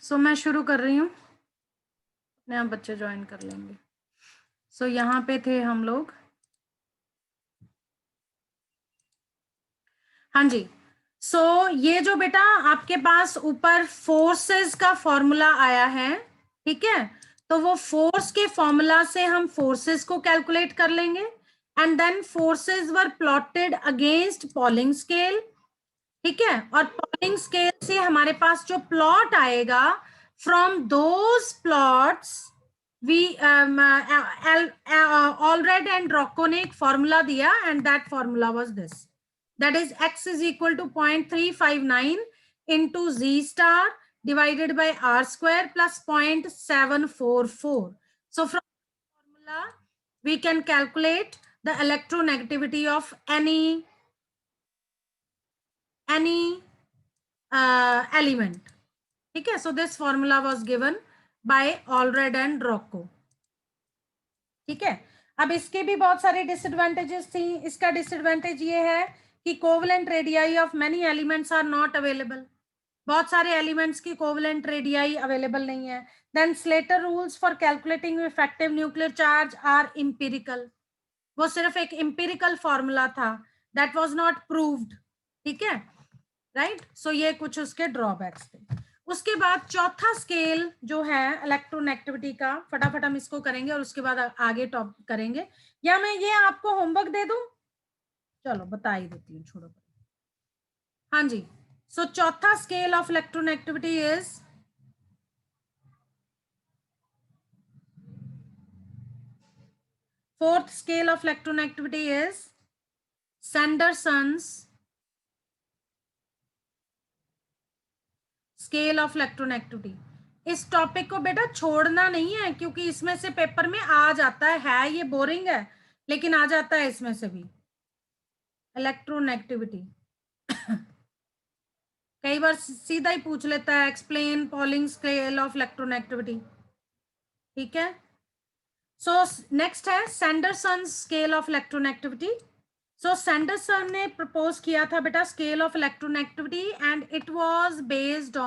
सो मैं शुरू कर रही हूँ, अपने आप बच्चे ज्वाइन कर लेंगे। सो यहाँ पे थे हम लोग। हाँ जी। सो ये जो बेटा आपके पास ऊपर फोर्सेस का फॉर्मूला आया है, ठीक है, तो वो फोर्स के फॉर्मूला से हम फोर्सेस को कैलकुलेट कर लेंगे and then forces were plotted against Pauling scale, ठीक है, और पॉलिंग स्केल से हमारे पास जो प्लॉट आएगा, from those plots we Allred and Rochow ने एक फॉर्मूला दिया and that formula was this, that is x is equal to 0.359 into z star divided by r square plus 0.744. So from formula we can calculate the electronegativity of any element, ठीक है. So this formula was given by Allred and Rocco, ठीक है. अब इसके भी बहुत सारे disadvantages थी. इसका डिसएडवांटेज ये है कि covalent radii of many elements are not available. बहुत सारे एलिमेंट्स की कोवलेंट रेडियाई अवेलेबल नहीं है. Then Slater rules for calculating effective nuclear charge are empirical. वो सिर्फ एक इंपिरिकल फॉर्मूला था, दैट वाज नॉट प्रूव्ड, ठीक है, राइट. सो ये कुछ उसके ड्रॉबैक्स थे. उसके बाद चौथा स्केल जो है इलेक्ट्रोनेगेटिविटी का, फटाफट हम इसको करेंगे और उसके बाद आगे टॉप करेंगे. या मैं ये आपको होमवर्क दे दूं? चलो बता ही देती हूँ, छोड़ो. हाँ जी. सो चौथा scale of electronegativity is fourth scale of electronegativity is Sanderson's scale of electronegativity. इस टॉपिक को बेटा छोड़ना नहीं है, क्योंकि इसमें से पेपर में आ जाता है ये बोरिंग है लेकिन आ जाता है इसमें से भी. इलेक्ट्रोनेगेटिविटी कई बार सीधा ही पूछ लेता है, explain polling scale of electronegativity, ठीक है. सो नेक्स्ट है Sanderson scale of electronegativity. So Sanderson ने प्रपोज किया था बेटा scale of electronegativity and it was based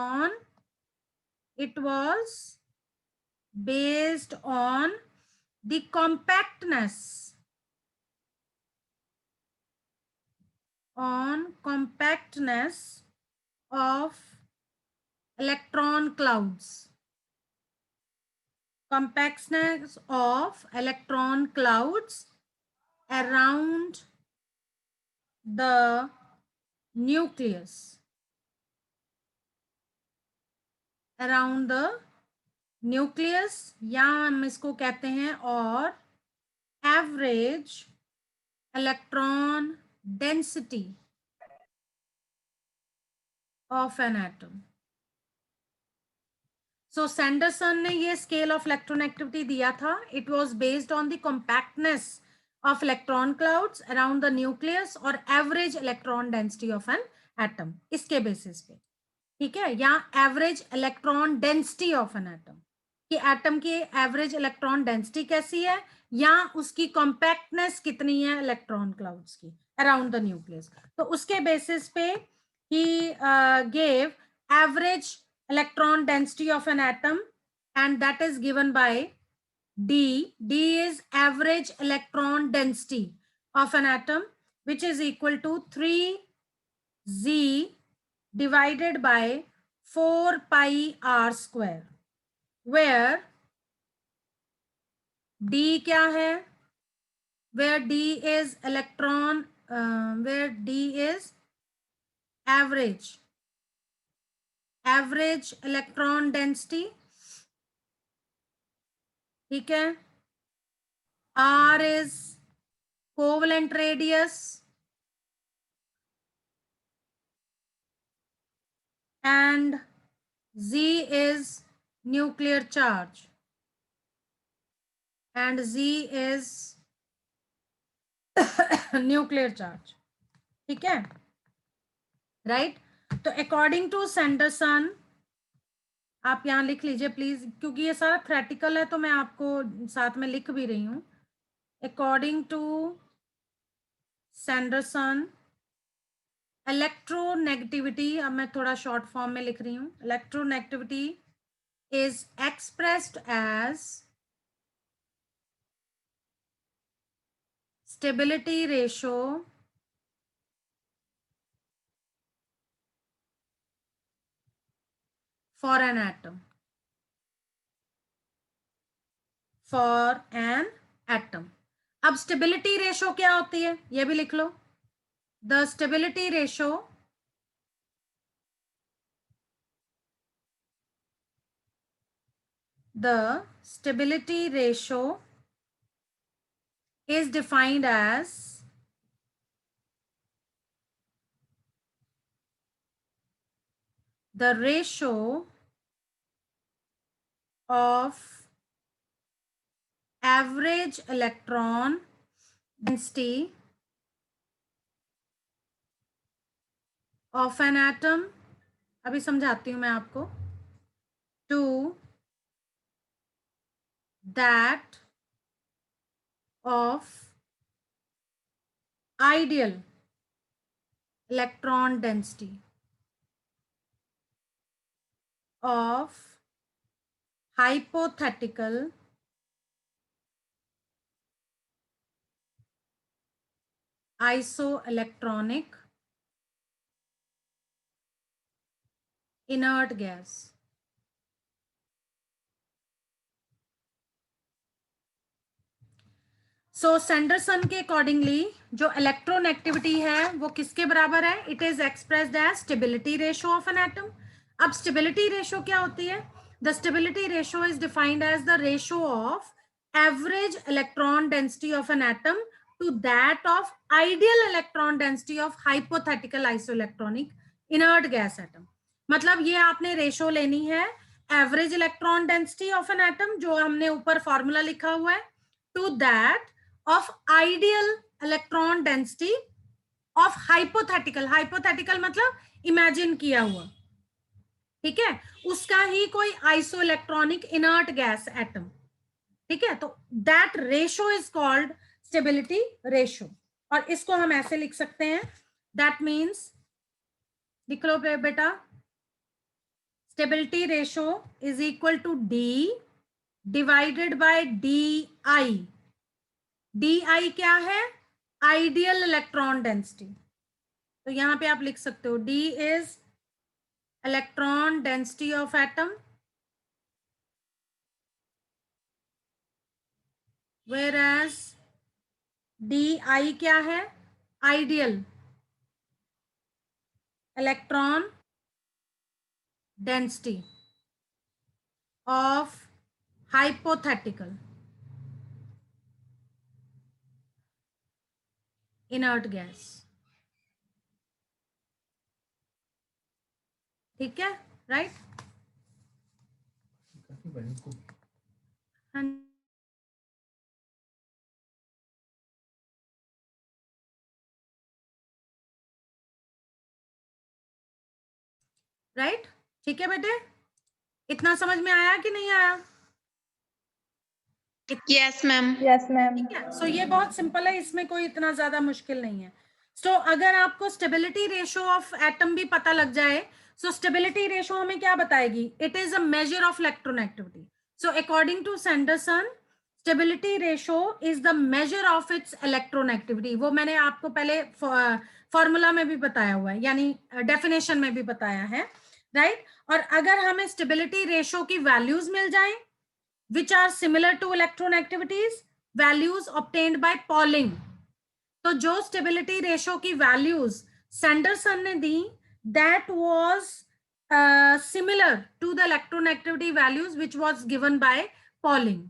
on the compactness of electron clouds. Compactness of electron clouds around the nucleus. Around the nucleus, या हम इसको कहते हैं और average electron density of an atom. सो सैंडरसन ने ये स्केल ऑफ इलेक्ट्रोनेगेटिविटी दिया था. It was based on the compactness of electron clouds around the nucleus और average electron density of an atom, इसके बेसिस पे, ठीक है, या average electron density of an atom, कि एटम की एवरेज इलेक्ट्रॉन डेंसिटी कैसी है या उसकी कॉम्पैक्टनेस कितनी है इलेक्ट्रॉन क्लाउड्स की अराउंड द न्यूक्लियस. तो उसके बेसिस पे he gave average electron density of an atom and that is given by D. D is average electron density of an atom, which is equal to 3Z divided by 4 pi r square, where D क्या है, where D is electron, where D is average electron density, ठीक है. R is covalent radius and Z is nuclear charge and Z is nuclear charge, ठीक है, right. तो according to Sanderson, आप यहां लिख लीजिए प्लीज, क्योंकि ये सारा थ्योरेटिकल है तो मैं आपको साथ में लिख भी रही हूं. अकॉर्डिंग टू सैंडरसन, इलेक्ट्रोनेगेटिविटी, अब मैं थोड़ा शॉर्ट फॉर्म में लिख रही हूं, electronegativity is expressed as stability ratio for an atom. For an atom. अब स्टेबिलिटी रेशो क्या होती है ये भी लिख लो. The stability ratio is defined as the ratio of average electron density of an atom. अभी समझाती हूं मैं आपको. To that of ideal electron density of hypothetical isoelectronic inert gas. So Sanderson के अकॉर्डिंगली जो इलेक्ट्रोनेगेटिविटी है वो किसके बराबर है? It is expressed as stability ratio of an atom. अब स्टेबिलिटी रेशियो क्या होती है? The stability ratio is defined as the ratio of average electron density of an atom to that of ideal electron density of hypothetical isoelectronic inert gas atom. मतलब ये आपने ratio लेनी है average electron density of an atom जो हमने ऊपर formula लिखा हुआ है to that of ideal electron density of hypothetical मतलब इमेजिन किया हुआ, ठीक है, उसका ही कोई आइसोइलेक्ट्रॉनिक इनर्ट गैस एटम. ठीक है, तो that ratio is called stability ratio. और इसको हम ऐसे लिख सकते हैं, दैट मीन्स लिख लो बेटा, stability ratio is equal to D divided by D I. D I क्या है? Ideal electron density. तो यहां पे आप लिख सकते हो D is electron density of atom, whereas D I क्या है? Ideal electron density of hypothetical inert gas. ठीक है, राइट? राइट, ठीक है बेटे, इतना समझ में आया कि नहीं आया? Yes ma'am. Yes ma'am. ठीक है, सो ये बहुत सिंपल है, इसमें कोई इतना ज्यादा मुश्किल नहीं है. सो अगर आपको स्टेबिलिटी रेशियो ऑफ एटम भी पता लग जाए, सो स्टेबिलिटी रेशियो हमें क्या बताएगी? It is a measure of electronegativity. So according to Sanderson, stability ratio is the measure of its electronegativity. वो मैंने आपको पहले फॉर्मूला में भी बताया हुआ है, यानी डेफिनेशन में भी बताया है, राइट? और अगर हमें स्टेबिलिटी रेशियो की वैल्यूज मिल जाए which are similar to electronegativities, values obtained by Pauling. तो जो स्टेबिलिटी रेशो की वैल्यूज सैंडरसन ने दी, that was similar to the electronegativity values which was given by Pauling.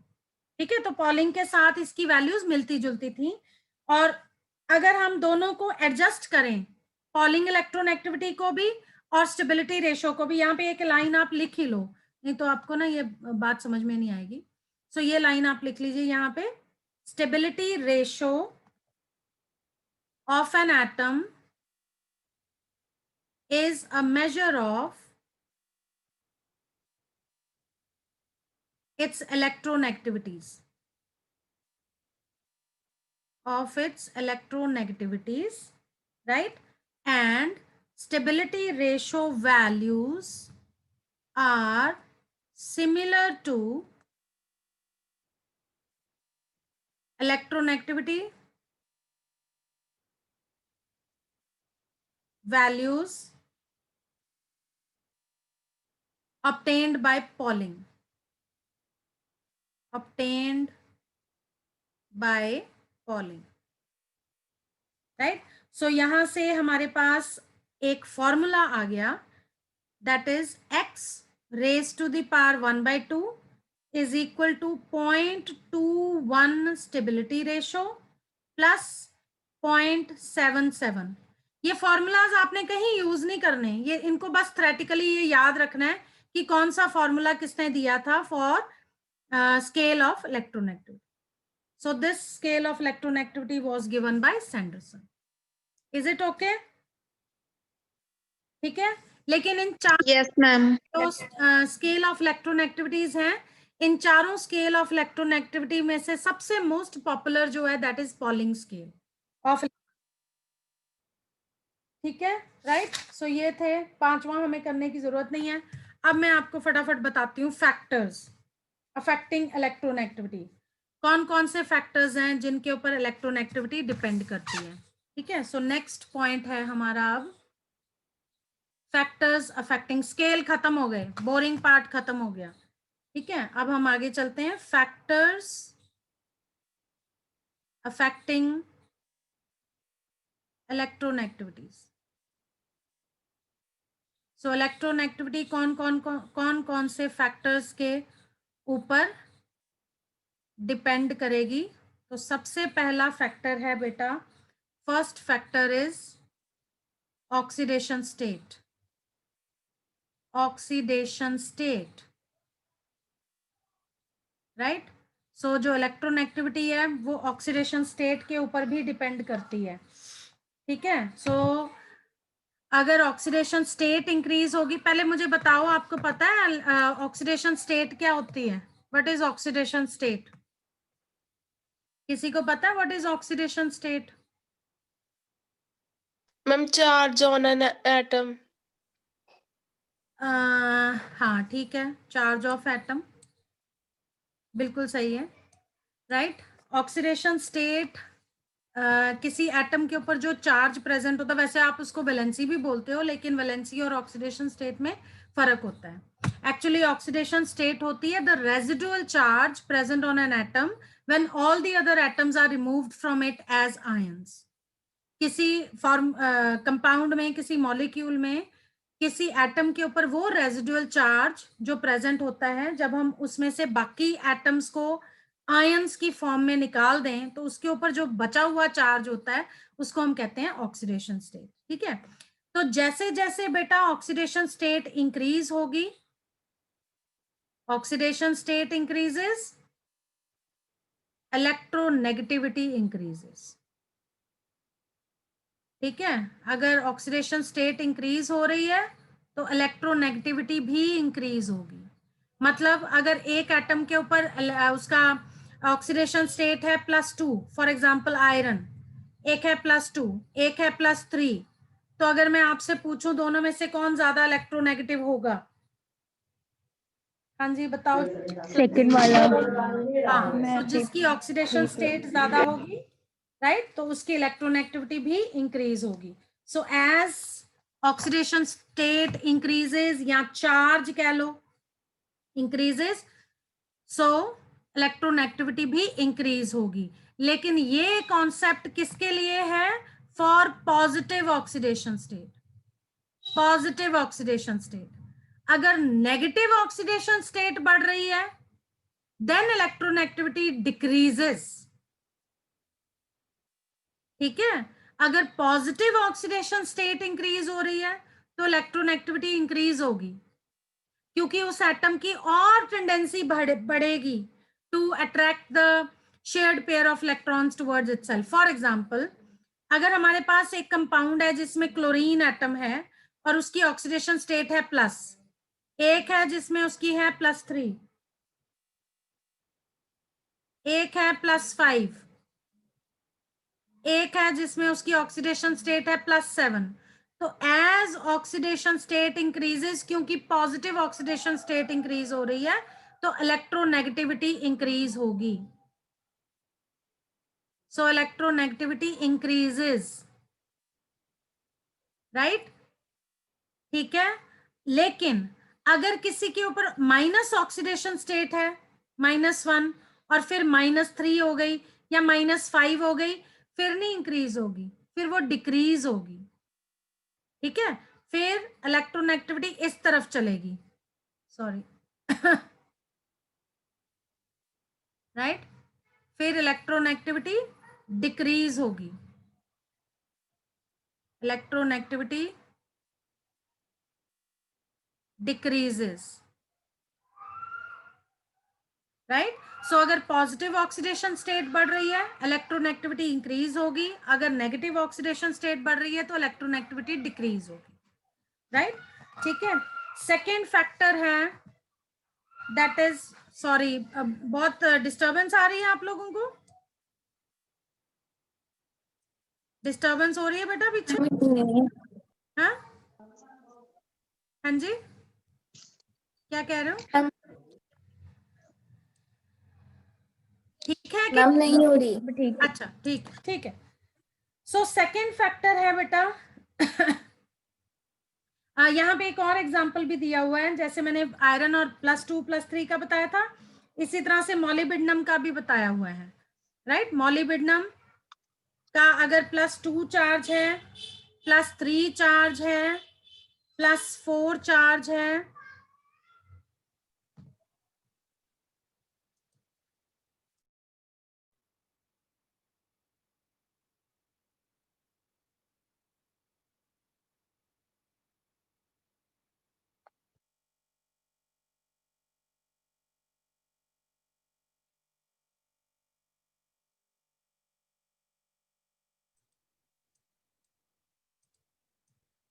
ठीक है, तो पॉलिंग के साथ इसकी वैल्यूज मिलती जुलती थी. और अगर हम दोनों को एडजस्ट करें, पॉलिंग इलेक्ट्रोनेगेटिविटी को भी और स्टेबिलिटी रेशो को भी, यहाँ पे एक लाइन आप लिख ही लो, नहीं तो आपको ना ये बात समझ में नहीं आएगी. सो ये लाइन आप लिख लीजिए यहाँ पे, stability ratio of an atom is a measure of it's electronegativities, right? And stability ratio values are similar to electronegativity values obtained by Pauling. Obtained by Pauling. Right. So यहां से हमारे पास एक फॉर्मूला आ गया, that is x raise to the power 1/2 is equal to 0.21 stability ratio plus 0.77. ये formulas आपने कहीं यूज नहीं करने, ये इनको बस थ्योरेटिकली ये याद रखना है कि कौन सा फॉर्मूला किसने दिया था for scale of electronegativity. So this scale of electronegativity was given by Sanderson. Is it okay? ठीक है. लेकिन इन चार Yes, ma'am. तो स्केल ऑफ इलेक्ट्रोनेगेटिविटीज हैं. इन चारों स्केल ऑफ इलेक्ट्रोनेगेटिविटी में से सबसे मोस्ट पॉपुलर जो है that is polling scale of. ठीक है, राइट. सो ये थे पांचवा, हमें करने की जरूरत नहीं है. अब मैं आपको फटाफट बताती हूँ फैक्टर्स अफेक्टिंग इलेक्ट्रोनेगेटिविटी. कौन कौन से फैक्टर्स हैं जिनके ऊपर इलेक्ट्रोनेगेटिविटी डिपेंड करती है. ठीक है. सो नेक्स्ट पॉइंट है हमारा अब फैक्टर्स अफेक्टिंग. स्केल खत्म हो गए, बोरिंग पार्ट खत्म हो गया. ठीक है. अब हम आगे चलते हैं. Factors affecting electronegativities. So electronegativity कौन कौन से फैक्टर्स के ऊपर डिपेंड करेगी. तो सबसे पहला फैक्टर है बेटा, first factor is oxidation state. Oxidation state, right. So जो इलेक्ट्रोनेगेटिविटी है वो ऑक्सीडेशन स्टेट के ऊपर भी डिपेंड करती है. ठीक है. सो अगर ऑक्सीडेशन स्टेट इंक्रीज होगी, पहले मुझे बताओ आपको पता है ऑक्सीडेशन स्टेट क्या होती है. What is oxidation state? किसी को पता है what is oxidation state? Ma'am charge on an atom. हाँ ठीक है, चार्ज ऑफ एटम, बिल्कुल सही है, राइट. ऑक्सीडेशन स्टेट किसी एटम के ऊपर जो चार्ज प्रेजेंट होता है, वैसे आप उसको वैलेंसी भी बोलते हो, लेकिन वैलेंसी और ऑक्सीडेशन स्टेट में फर्क होता है. एक्चुअली ऑक्सीडेशन स्टेट होती है the residual charge present on an atom when all the other atoms are removed from it as ions. किसी फॉर्म कंपाउंड में, किसी मॉलिक्यूल में, किसी एटम के ऊपर वो रेजिडुअल चार्ज जो प्रेजेंट होता है, जब हम उसमें से बाकी एटम्स को आयंस की फॉर्म में निकाल दें तो उसके ऊपर जो बचा हुआ चार्ज होता है उसको हम कहते हैं ऑक्सीडेशन स्टेट. ठीक है. तो जैसे जैसे बेटा ऑक्सीडेशन स्टेट इंक्रीज होगी, oxidation state increases, electronegativity increases. ठीक है. अगर ऑक्सीडेशन स्टेट इंक्रीज हो रही है तो इलेक्ट्रोनेगेटिविटी भी इंक्रीज होगी. मतलब अगर एक एटम के ऊपर उसका ऑक्सीडेशन स्टेट है +2, फॉर एग्जांपल आयरन, एक है +2, एक है +3, तो अगर मैं आपसे पूछूं दोनों में से कौन ज्यादा इलेक्ट्रोनेगेटिव होगा? हाँ जी बताओ. सेकंड वाला. हाँ, तो जिसकी ऑक्सीडेशन स्टेट ज्यादा होगी, राइट, तो उसकी इलेक्ट्रोनेगेटिविटी भी इंक्रीज होगी. So as oxidation state increases या चार्ज कह लो इंक्रीजेस, सो इलेक्ट्रोनेगेटिविटी भी इंक्रीज होगी. लेकिन ये कॉन्सेप्ट किसके लिए है? For positive oxidation state. Positive oxidation state. अगर नेगेटिव ऑक्सीडेशन स्टेट बढ़ रही है देन इलेक्ट्रोनेगेटिविटी डिक्रीजेस. ठीक है. अगर पॉजिटिव ऑक्सीडेशन स्टेट इंक्रीज हो रही है तो इलेक्ट्रोनेगेटिविटी इंक्रीज होगी, क्योंकि उस एटम की और टेंडेंसी बढ़ेगी to attract the shared pair of electrons towards itself. For example, अगर हमारे पास एक कंपाउंड है जिसमें क्लोरीन एटम है और उसकी ऑक्सीडेशन स्टेट है प्लस, एक है जिसमें उसकी है +3, एक है +5, एक है जिसमें उसकी ऑक्सीडेशन स्टेट है +7, तो एज ऑक्सीडेशन स्टेट इंक्रीजेस, क्योंकि पॉजिटिव ऑक्सीडेशन स्टेट इंक्रीज हो रही है तो इलेक्ट्रोनेगेटिविटी इंक्रीज होगी. सो इलेक्ट्रोनेगेटिविटी इंक्रीजेस, राइट. ठीक है. लेकिन अगर किसी के ऊपर माइनस ऑक्सीडेशन स्टेट है, -1, और फिर -3 हो गई या -5 हो गई, फिर नहीं इंक्रीज होगी, फिर वो डिक्रीज होगी. ठीक है. फिर इलेक्ट्रोनेगेटिविटी इस तरफ चलेगी, सॉरी, राइट. फिर इलेक्ट्रोनेगेटिविटी डिक्रीज होगी, इलेक्ट्रोनेगेटिविटी डिक्रीजेस, राइट. सो अगर पॉजिटिव ऑक्सीडेशन स्टेट बढ़ रही है इलेक्ट्रोनेगेटिविटी इंक्रीज होगी, अगर नेगेटिव ऑक्सीडेशन स्टेट बढ़ रही है तो इलेक्ट्रोनेगेटिविटी डिक्रीज होगी, राइट. ठीक है. सेकेंड फैक्टर है दैट इज, सॉरी बहुत डिस्टर्बेंस आ रही है आप लोगों को, डिस्टर्बेंस हो रही है बेटा पीछे? हाँ हाँ जी, क्या कह रहे हो? ठीक है कि मैम नहीं हो रही? ठीक है। अच्छा ठीक ठीक है. सो सेकेंड फैक्टर है बेटा यहाँ पे एक और एग्जांपल भी दिया हुआ है, जैसे मैंने आयरन और +2 +3 का बताया था, इसी तरह से मॉलिब्डेनम का भी बताया हुआ है, राइट. मॉलिब्डेनम का अगर +2 चार्ज है, +3 चार्ज है, +4 चार्ज है,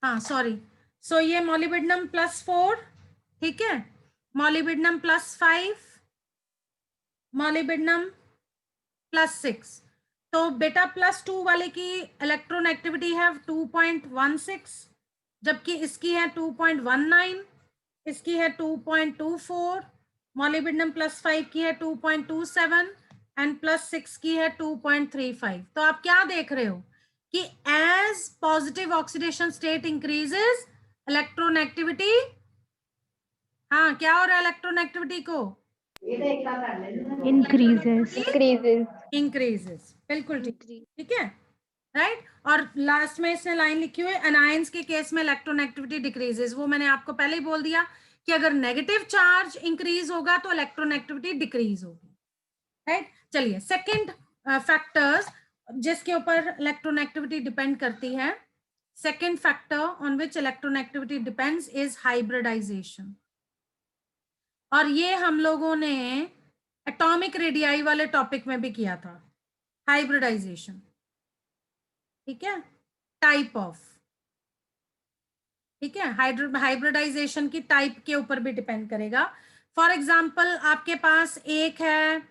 हाँ सॉरी, सो ये मॉलिब्डेनम +4, ठीक है, मॉलिब्डेनम +5, मॉलिब्डेनम +6. तो बेटा +2 वाले की इलेक्ट्रोनेगेटिविटी है 2.16, जबकि इसकी है 2.19, इसकी है 2.24, मॉलिब्डेनम +5 की है 2.27 एंड +6 की है 2.35. तो आप क्या देख रहे हो कि as positive oxidation state increases electronegativity, हाँ क्या हो रहा है इलेक्ट्रोनेगेटिविटी को? इंक्रीजेस इंक्रीजेस, बिल्कुल ठीक, ठीक है, राइट. और लास्ट में इसने लाइन लिखी हुई है एनायंस के केस में इलेक्ट्रोनेगेटिविटी डिक्रीजेस, वो मैंने आपको पहले ही बोल दिया कि अगर नेगेटिव चार्ज इंक्रीज होगा तो इलेक्ट्रोनेगेटिविटी डिक्रीज होगी, राइट. चलिए सेकंड फैक्टर्स जिसके ऊपर इलेक्ट्रोनेगेटिविटी डिपेंड करती है, second factor on which electronegativity depends is hybridization. और ये हम लोगों ने एटॉमिक रेडियाई वाले टॉपिक में भी किया था, हाइब्रिडाइजेशन. ठीक है, टाइप ऑफ, ठीक है, हाइब्रिडाइजेशन की टाइप के ऊपर भी डिपेंड करेगा. फॉर एग्जांपल आपके पास एक है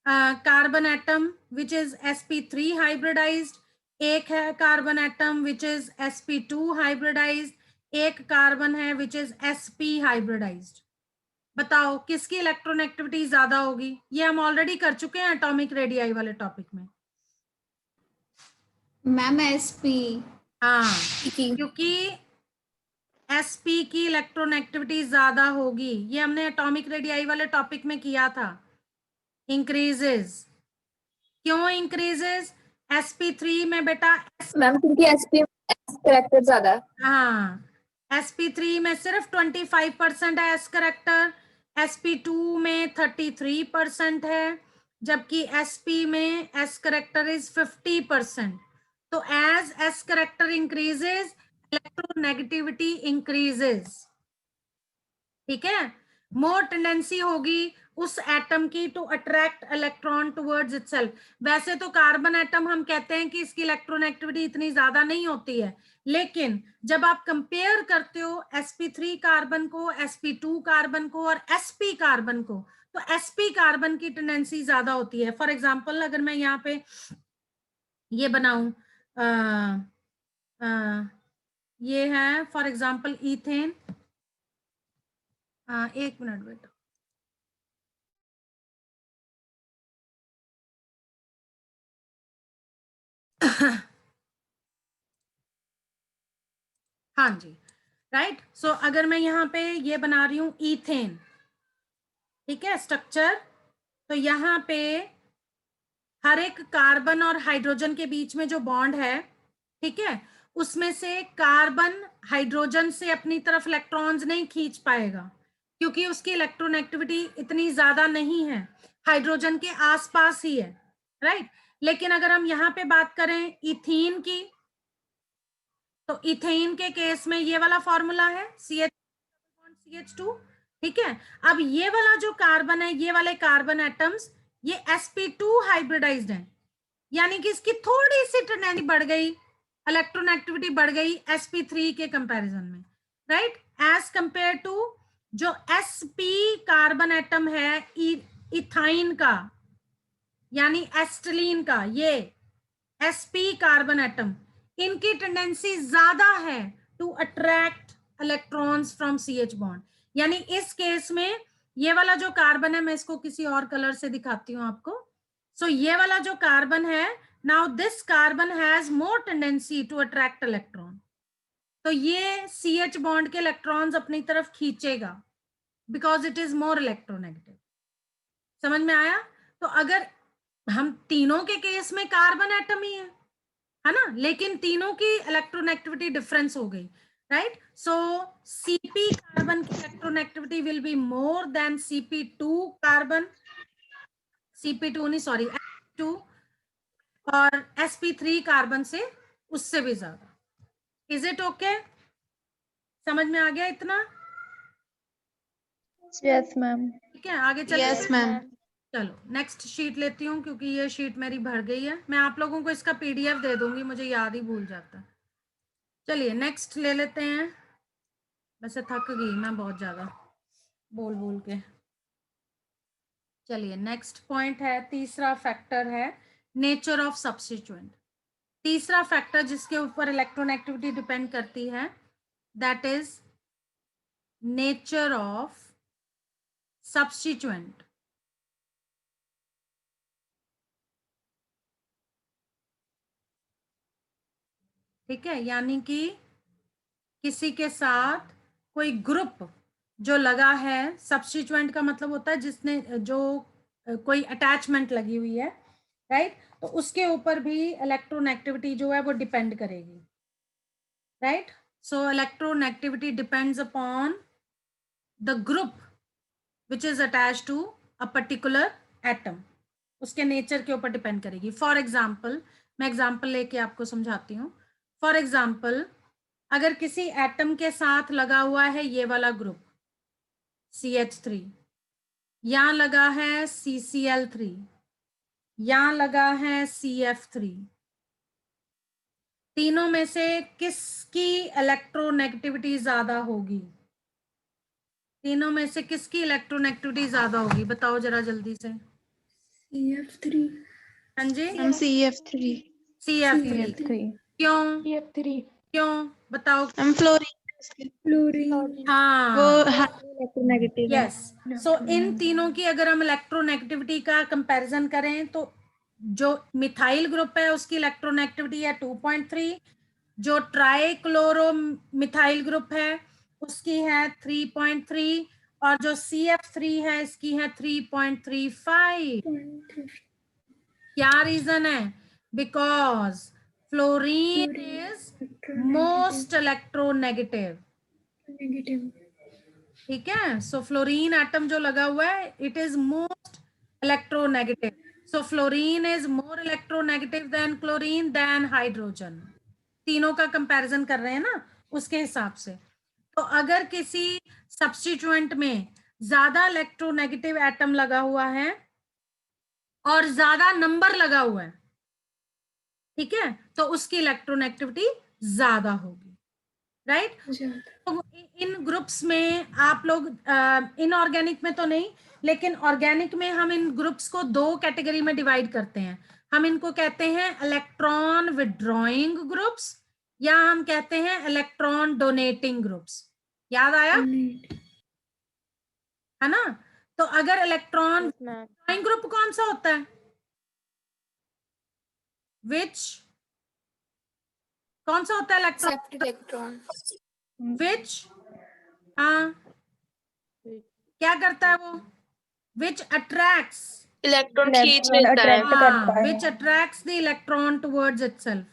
carbon atom which is sp3 hybridized, एक है carbon atom which is sp2 hybridized, एक कार्बन है विच इज sp हाइब्रिडाइज्ड. बताओ किसकी इलेक्ट्रोनेगेटिविटी ज्यादा होगी? ये हम ऑलरेडी कर चुके हैं एटॉमिक रेडियाई वाले टॉपिक में. मैम sp हाँ, की क्योंकि sp की इलेक्ट्रोनेगेटिविटी ज्यादा होगी, ये हमने एटॉमिक रेडियाई वाले टॉपिक में किया था. इंक्रीजेस, क्यों इंक्रीजेस? sp3 में बेटा मैम क्योंकि sp कैरेक्टर ज्यादा है। हाँ, sp3 में सिर्फ 25% है एस करेक्टर, sp2 में 33% है, जबकि sp में एस करेक्टर इज 50%. तो as S character increases electronegativity increases. ठीक है, मोर टेंडेंसी होगी उस एटम की to attract electron towards itself. वैसे तो कार्बन एटम हम कहते हैं कि इसकी इलेक्ट्रोनेगेटिविटी इतनी ज्यादा नहीं होती है, लेकिन जब आप कंपेयर करते हो sp3 कार्बन को, sp2 कार्बन को और sp कार्बन को, तो sp कार्बन की टेंडेंसी ज्यादा होती है. फॉर एग्जांपल अगर मैं यहाँ पे ये बनाऊं ये है फॉर एग्जांपल इथेन। एक मिनट बेटा, हाँ जी, राइट। सो अगर मैं यहाँ पे ये बना रही हूँ इथेन, ठीक है, स्ट्रक्चर, तो यहाँ पे हर एक कार्बन और हाइड्रोजन के बीच में जो बॉन्ड है, ठीक है, उसमें से कार्बन हाइड्रोजन से अपनी तरफ इलेक्ट्रॉन्स नहीं खींच पाएगा क्योंकि उसकी इलेक्ट्रोनेगेटिविटी इतनी ज्यादा नहीं है, हाइड्रोजन के आसपास ही है, राइट। लेकिन अगर हम यहाँ पे बात करें इथीन की, तो इथेन के केस में ये वाला फॉर्मूला है CH2, ठीक है। अब ये वाला जो कार्बन है, ये वाले कार्बन एटम्स, ये sp2 हाइब्रिडाइज्ड है, यानी कि इसकी थोड़ी सी टेंडेंसी बढ़ गई, इलेक्ट्रोनेगेटिविटी बढ़ गई sp3 के कंपैरिजन में, राइट, एज कंपेयर टू जो sp कार्बन एटम है इथाइन का, यानी एस्टिलीन का, ये sp कार्बन एटम, इनकी टेंडेंसी ज्यादा है to attract electrons from CH bond. यानी इस केस में ये वाला जो कार्बन है, मैं इसको किसी और कलर से दिखाती हूं आपको। सो ये वाला जो कार्बन है, now this carbon has more tendency to attract electron, तो ये CH बॉन्ड के इलेक्ट्रॉन्स अपनी तरफ खींचेगा because it is more electronegative. समझ में आया? तो अगर हम तीनों के केस में कार्बन एटम ही है ना, लेकिन तीनों की इलेक्ट्रोनेगेटिविटी डिफरेंस हो गई, राइट। सो Cp कार्बन की electronegativity will be more than Cp2 carbon, Cp2 नहीं सॉरी Sp2, और sp3 कार्बन से उससे भी ज्यादा। Is it okay? समझ में आ गया इतना? Yes ma'am. ठीक है, आगे चलिए। Yes ma'am. चलो नेक्स्ट शीट लेती हूँ क्योंकि ये शीट मेरी भर गई है। मैं आप लोगों को इसका PDF दे दूंगी, मुझे याद ही भूल जाता है। चलिए नेक्स्ट ले लेते हैं। वैसे थक गई मैं बहुत ज्यादा बोल बोल के। चलिए नेक्स्ट पॉइंट है, तीसरा फैक्टर है नेचर ऑफ सब्स्टिट्यूएंट। तीसरा फैक्टर जिसके ऊपर इलेक्ट्रोनेगेटिविटी डिपेंड करती है, that is nature of substituent. ठीक है, यानी कि किसी के साथ कोई ग्रुप जो लगा है, सब्स्टिट्यूएंट का मतलब होता है जिसने जो कोई अटैचमेंट लगी हुई है, राइट, तो उसके ऊपर भी इलेक्ट्रोनेगेटिविटी जो है वो डिपेंड करेगी, right. So electronegativity depends upon the group which is attach to a particular atom, उसके नेचर के ऊपर डिपेंड करेगी। फॉर एग्जाम्पल, मैं एग्जाम्पल लेके आपको समझाती हूँ। फॉर एग्जाम्पल, अगर किसी एटम के साथ लगा हुआ है ये वाला ग्रुप CH3, यहां लगा है CCl3, यहां लगा है CF3, तीनों में से किसकी इलेक्ट्रोनेगेटिविटी ज्यादा होगी? तीनों में से किसकी इलेक्ट्रोनेगेटिविटी ज्यादा होगी? बताओ जरा जल्दी से। CF3। हाँ जी, हम CF3। CF3। क्यों? CF3 क्यों बताओ? हम फ्लोरीन। फ्लोरीन। हाँ, वो इलेक्ट्रोनेगेटिव है। यस। सो इन तीनों की अगर हम इलेक्ट्रोनेगेटिविटी का कंपैरिजन करें तो जो मिथाइल ग्रुप है उसकी इलेक्ट्रोनेगेटिविटी है 2.3, जो ट्राइक्लोरो मिथाइल ग्रुप है उसकी है 3.3, और जो CF3 है इसकी है 3.35। क्या रीजन है? Because fluorine is most electronegative. Negative. ठीक है, सो फ्लोरीन एटम जो लगा हुआ है it is most electronegative. So fluorine is more electronegative than chlorine than hydrogen. तीनों का कंपैरिजन कर रहे हैं ना, उसके हिसाब से। तो अगर किसी सब्स्टिट्यूएंट में ज्यादा इलेक्ट्रोनेगेटिव एटम लगा हुआ है और ज्यादा नंबर लगा हुआ है, ठीक है, तो उसकी इलेक्ट्रोनेगेटिविटी ज्यादा होगी, राइट। तो इन ग्रुप्स में आप लोग इनऑर्गेनिक में तो नहीं, लेकिन ऑर्गेनिक में हम इन ग्रुप्स को दो कैटेगरी में डिवाइड करते हैं। हम इनको कहते हैं इलेक्ट्रॉन विड्रॉइंग ग्रुप्स या हम कहते हैं इलेक्ट्रॉन डोनेटिंग ग्रुप्स। याद आया Donate. है ना? तो अगर इलेक्ट्रॉन Yes, ma'am. ग्रुप कौन सा होता है? विच कौन सा होता है इलेक्ट्रॉन? Accept electron. विच हाँ क्या करता है वो? विच अट्रैक्ट्स इलेक्ट्रॉन खींच लेता है। अट्रैक्ट करता है। which attracts the electron towards itself।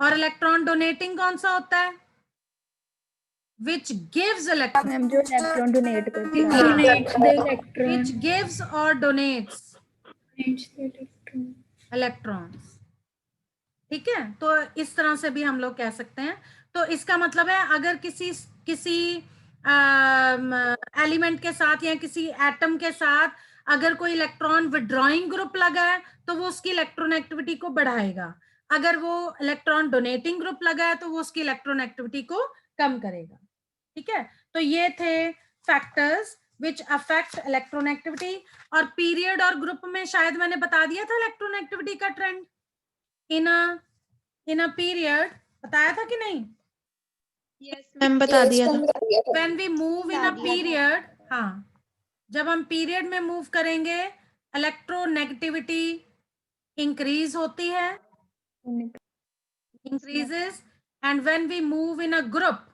और इलेक्ट्रॉन डोनेटिंग कौन सा होता है? which gives electron मैम जो इलेक्ट्रॉन डोनेट करता है। Donates the electron. which gives or donates Donates the electron. electrons। ठीक है, तो इस तरह से भी हम लोग कह सकते हैं। तो इसका मतलब है अगर किसी एलिमेंट के साथ या किसी एटम के साथ अगर कोई इलेक्ट्रॉन विड्रॉइंग ग्रुप लगा है तो वो उसकी इलेक्ट्रॉन एक्टिविटी को बढ़ाएगा। अगर वो इलेक्ट्रॉन डोनेटिंग ग्रुप लगा है तो वो उसकी इलेक्ट्रॉन एक्टिविटी को कम करेगा। ठीक है, तो ये थे factors which affect electron activity. और पीरियड और ग्रुप में शायद मैंने बता दिया था इलेक्ट्रॉन एक्टिविटी का ट्रेंड। इन अ पीरियड बताया था कि नहीं? Yes, मैम बता दिया था। When we move in a period, हाँ, जब हम पीरियड में मूव करेंगे इलेक्ट्रोनेगेटिविटी इंक्रीज होती है, increases. And when we move in a group,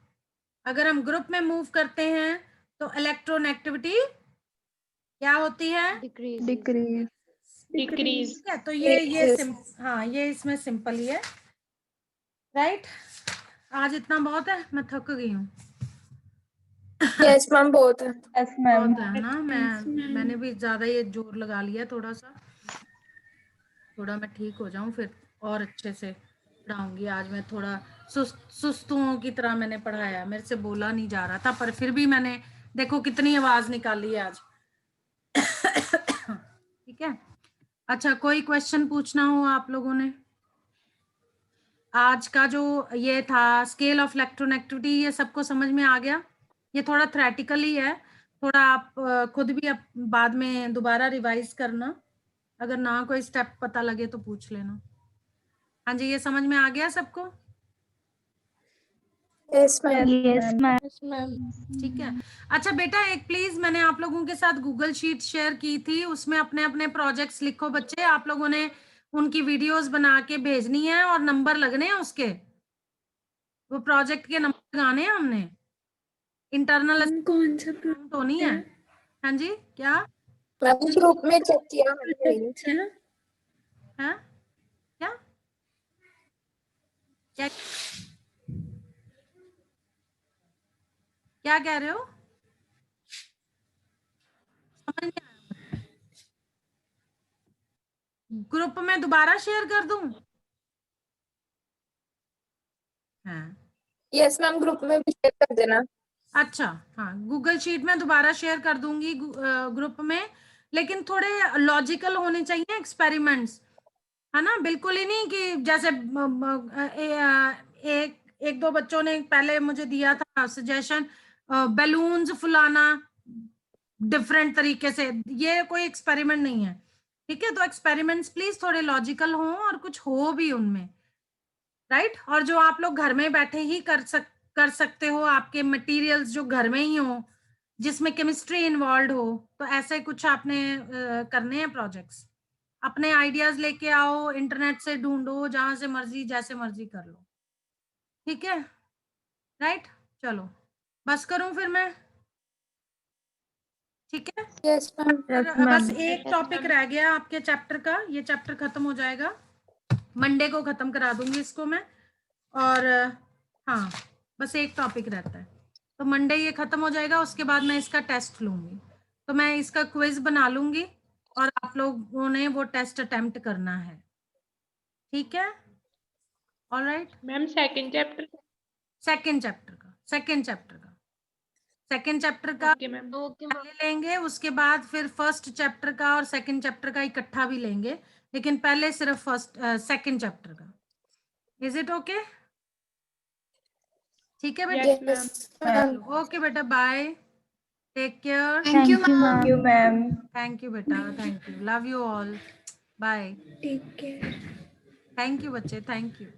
अगर हम ग्रुप में मूव करते हैं तो इलेक्ट्रोनेगेटिविटी क्या होती है? डिक्रीज। डिक्रीज। डिक्रीज। ठीक है, तो ये हाँ ये इसमें सिंपल ही है। राइट, आज इतना बहुत है, मैं थक गई हूँ। Yes, ma'am, both. Yes ma'am. बहुत है ना, मैंने भी ज्यादा ये जोर लगा लिया थोड़ा सा। थोड़ा मैं ठीक हो जाऊं फिर और अच्छे से पढ़ाऊंगी। आज मैं थोड़ा सुस्तुओं की तरह मैंने पढ़ाया, मेरे से बोला नहीं जा रहा था, पर फिर भी मैंने देखो कितनी आवाज निकाली है आज। ठीक है, अच्छा कोई क्वेश्चन पूछना हो आप लोगों ने? आज का जो ये था स्केल ऑफ इलेक्ट्रोनेगेटिविटी, ये सबको समझ में आ गया? ये थोड़ा थ्योरेटिकल ही है, थोड़ा आप खुद भी बाद में दोबारा रिवाइज करना, अगर ना कोई स्टेप पता लगे तो पूछ लेना। हाँ जी, ये समझ में आ गया सबको? Yes, ma'am. Yes ma'am. Yes, ma'am. ठीक है, अच्छा बेटा एक प्लीज, मैंने आप लोगों के साथ गूगल शीट शेयर की थी, उसमें अपने अपने प्रोजेक्ट्स लिखो बच्चे। आप लोगों ने उनकी वीडियोस बना के भेजनी है और नंबर लगने हैं उसके, वो प्रोजेक्ट के नंबर लगाने हैं हमने। इंटरनल कौन सा असाइनमेंट होनी है। हाँ जी, क्या मैम ग्रुप में चेक किया है? क्या क्या क्या कह रहे हो? समझ नहीं आया। ग्रुप में दोबारा शेयर कर दूं? हाँ यस मैम, ग्रुप में भी शेयर कर देना। अच्छा, हाँ गूगल शीट में दोबारा शेयर कर दूंगी ग्रुप में, लेकिन थोड़े लॉजिकल होने चाहिए एक्सपेरिमेंट्स, है ना? बिल्कुल ही नहीं कि जैसे एक दो बच्चों ने पहले मुझे दिया था सजेशन, बैलून्स फुलाना डिफरेंट तरीके से, ये कोई एक्सपेरिमेंट नहीं है। ठीक है, तो एक्सपेरिमेंट्स प्लीज थोड़े लॉजिकल हो और कुछ हो भी उनमें, राइट? और जो आप लोग घर में बैठे ही कर सकते हो, आपके मटेरियल्स जो घर में ही हो, जिसमें केमिस्ट्री इन्वॉल्व हो, तो ऐसे कुछ आपने करने हैं प्रोजेक्ट्स। अपने आइडियाज लेके आओ, इंटरनेट से ढूंढो, जहां से मर्जी जैसे मर्जी कर लो। ठीक है, राइट? चलो बस करूं फिर मैं? ठीक है, यस मैम। बस एक टॉपिक रह गया आपके चैप्टर का, ये चैप्टर खत्म हो जाएगा, मंडे को खत्म करा दूंगी इसको मैं। और हाँ बस एक टॉपिक रहता है, तो मंडे ये खत्म हो जाएगा, उसके बाद मैं इसका टेस्ट लूंगी। तो मैं इसका क्विज बना लूंगी और आप लोगों ने वो टेस्ट अटेम्प्ट करना है। ठीक है, alright? Ma'am second chapter. Second chapter का ओके मैम। पहले लेंगे, उसके बाद फिर फर्स्ट चैप्टर का और सेकंड चैप्टर का इकट्ठा भी लेंगे, लेकिन पहले सिर्फ सेकंड चैप्टर का। Is it okay? ठीक है बेटा, यस मैम। ओके बेटा, bye, take care, thank you ma'am. Thank you बेटा, thank you, love you all, bye. ठीक है। थैंक यू बच्चे, थैंक यू।